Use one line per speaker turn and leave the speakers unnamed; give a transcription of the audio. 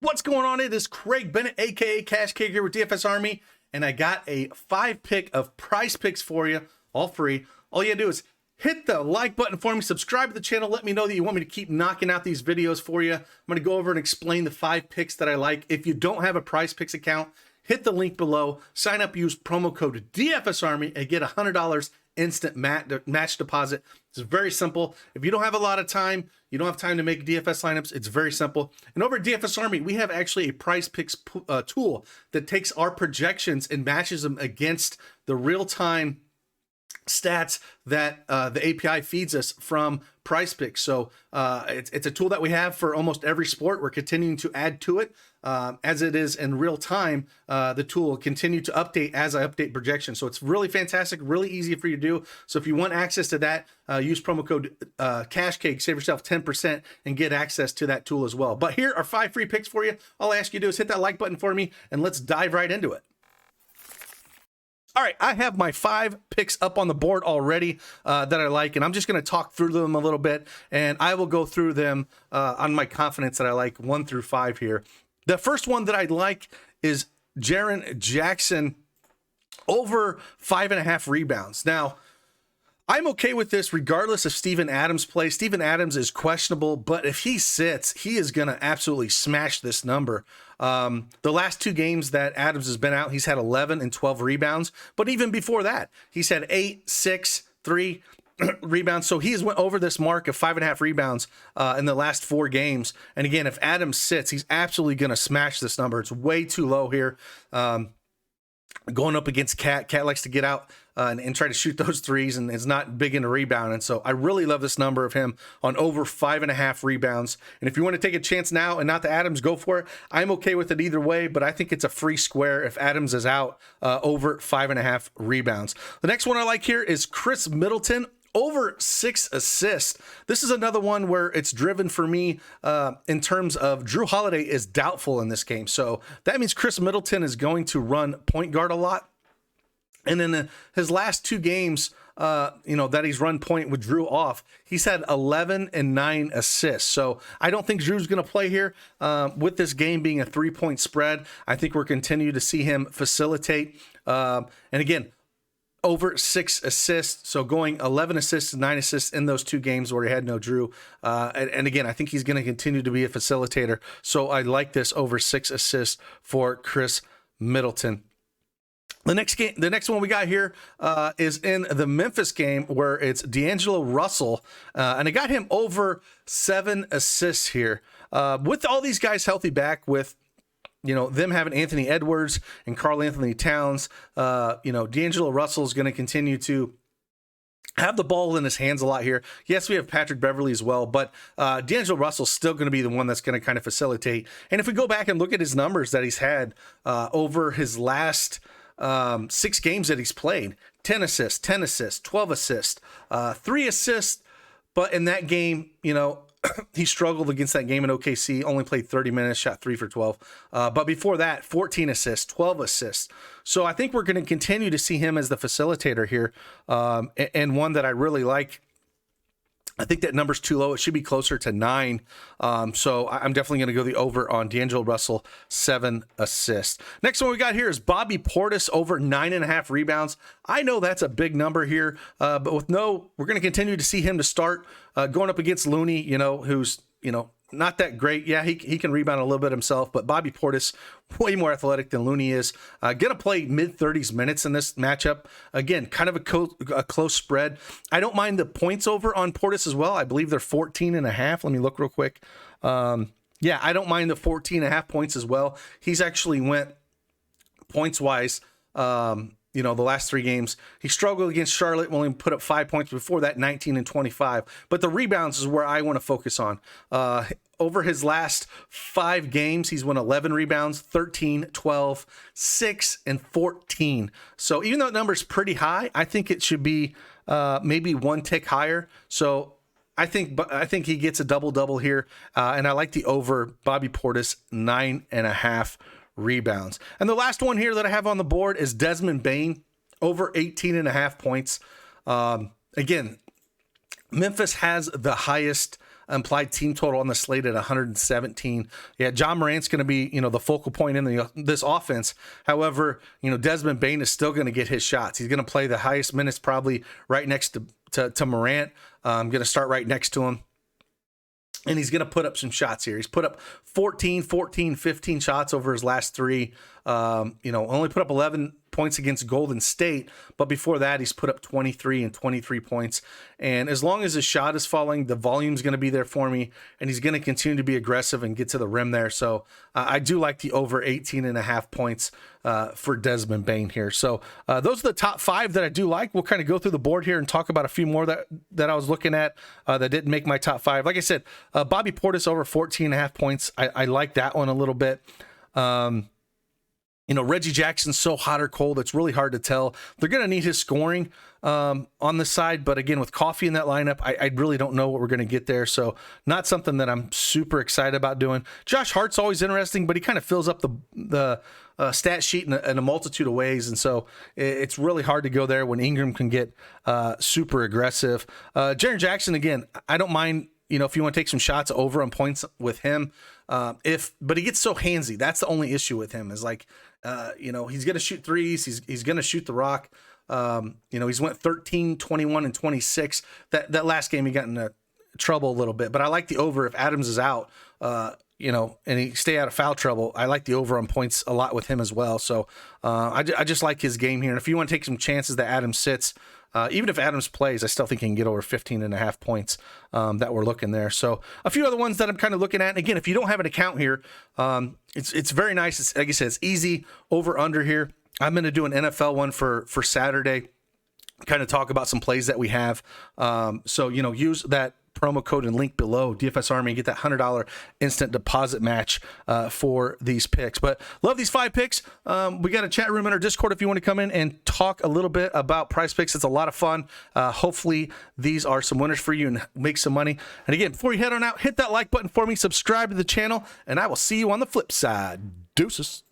What's going on? It is Craig Bennett, aka Cash Cake, here with DFSArmy, and I got a 5-pick of Prizepicks for you, all free. All you gotta do is hit the like button for me, subscribe to the channel, let me know that you want me to keep knocking out these videos for you. I'm gonna go over and explain the 5 picks that I like. If you don't have a Prizepicks account, hit the link below, sign up, use promo code DFSArmy, and get $100 instant match deposit. It's very simple. If you don't have a lot of time, you don't have time to make DFS lineups, it's very simple. And over at DFSArmy, we have actually a Prizepicks tool that takes our projections and matches them against the real-time stats that the API feeds us from Prizepicks. So it's a tool that we have for almost every sport. We're continuing to add to it as it is in real time. The tool will continue to update as I update projections. So it's really fantastic, really easy for you to do. So if you want access to that, use promo code CashCake, save yourself 10% and get access to that tool as well. But here are 5 free picks for you. All I ask you to do is hit that like button for me and let's dive right into it. All right, I have my 5 picks up on the board already that I like, and I'm just going to talk through them a little bit, and I will go through them on my confidence that I like 1 through 5 here. The first one that I like is Jaron Jackson over 5.5 rebounds. Now, I'm okay with this regardless of Steven Adams' play. Steven Adams is questionable, but if he sits, he is going to absolutely smash this number. The last 2 games that Adams has been out, he's had 11 and 12 rebounds. But even before that, he's had 8, 6, 3 rebounds. So he has went over this mark of 5.5 rebounds in the last 4 games. And again, if Adams sits, he's absolutely going to smash this number. It's way too low here. Going up against Cat. Cat likes to get out and try to shoot those threes and is not big into rebounding. So I really love this number of him on over 5.5 rebounds. And if you want to take a chance now and not the Adams, go for it. I'm okay with it either way, but I think it's a free square if Adams is out over 5.5 rebounds. The next one I like here is Chris Middleton over 6 assists. This is another one where it's driven for me in terms of Drew Holiday is doubtful in this game. So that means Chris Middleton is going to run point guard a lot. And in his last 2 games, that he's run point with Drew off, he's had 11 and 9 assists. So I don't think Drew's going to play here with this game being a 3-point spread. I think we're continue to see him facilitate. And again, over 6 assists, so going 11 assists and 9 assists in those 2 games where he had no Drew. And again, I think he's going to continue to be a facilitator. So I like this over 6 assists for Chris Middleton. The next one we got here is in the Memphis game where it's Deangelo Russell, and I got him over 7 assists here. With all these guys healthy back, with them having Anthony Edwards and Karl Anthony Towns, Deangelo Russell is going to continue to have the ball in his hands a lot here. Yes, we have Patrick Beverley as well, but Deangelo Russell's still going to be the one that's going to kind of facilitate. And if we go back and look at his numbers that he's had over his last 6 games that he's played, 10 assists, 10 assists, 12 assists, 3 assists. But in that game, he struggled against that game in OKC, only played 30 minutes, shot 3 for 12. But before that, 14 assists, 12 assists. So I think we're going to continue to see him as the facilitator here, and one that I really like. I think that number's too low. It should be closer to 9. So I'm definitely going to go the over on Deangelo Russell, 7 assists. Next one we got here is Bobby Portis over 9.5 rebounds. I know that's a big number here, but we're going to continue to see him to start going up against Looney, who's, not that great. Yeah, he can rebound a little bit himself, but Bobby Portis, way more athletic than Looney is. Going to play mid-30s minutes in this matchup. Again, kind of a close spread. I don't mind the points over on Portis as well. I believe they're 14.5. Let me look real quick. Yeah, I don't mind the 14.5 points as well. He's actually went points-wise, the last 3 games. He struggled against Charlotte, only put up 5 points. Before that, 19 and 25. But the rebounds is where I want to focus on. Over his last 5 games, he's won 11 rebounds, 13, 12, 6, and 14. So even though that number is pretty high, I think it should be maybe 1 tick higher. So I think he gets a double-double here, and I like the over Bobby Portis, 9.5 rebounds. And the last one here that I have on the board is Desmond Bain, over 18.5 points. Again, Memphis has the highest implied team total on the slate at 117. Yeah, John Morant's going to be, the focal point in this offense. However, Desmond Bain is still going to get his shots. He's going to play the highest minutes probably right next to Morant. I'm going to start right next to him. And he's going to put up some shots here. He's put up 14, 15 shots over his last three. Only put up 11 points against Golden State, but before that, he's put up 23 and 23 points. And as long as his shot is falling, the volume's going to be there for me, and he's going to continue to be aggressive and get to the rim there. So I do like the over 18.5 points for Desmond Bain here. So those are the top 5 that I do like. We'll kind of go through the board here and talk about a few more that I was looking at that didn't make my top 5. Like I said, Bobby Portis over 14.5 points. I like that one a little bit. Reggie Jackson's so hot or cold, it's really hard to tell. They're going to need his scoring on the side, but again, with Coffee in that lineup, I really don't know what we're going to get there, so not something that I'm super excited about doing. Josh Hart's always interesting, but he kind of fills up the stat sheet in a multitude of ways, and so it's really hard to go there when Ingram can get super aggressive. Jaron Jackson, again, I don't mind, if you want to take some shots over on points with him, but he gets so handsy. That's the only issue with him is he's going to shoot threes. He's going to shoot the rock. He's went 13, 21, and 26. That last game he got into trouble a little bit, but I like the over if Adams is out, and he stay out of foul trouble. I like the over on points a lot with him as well. So I just like his game here. And if you want to take some chances that Adams sits, even if Adams plays, I still think he can get over 15.5 points that we're looking there. So a few other ones that I'm kind of looking at. And again, if you don't have an account here, it's very nice. It's, like I said, it's easy over under here. I'm going to do an NFL one for Saturday, kind of talk about some plays that we have. So use that promo code and link below, DFSArmy, get that $100 instant deposit match for these picks. But love these 5 picks. We got a chat room in our Discord if you want to come in and talk a little bit about Prizepicks. It's a lot of fun. Hopefully these are some winners for you and make some money. And again, before you head on out, hit that like button for me, subscribe to the channel, and I will see you on the flip side. Deuces.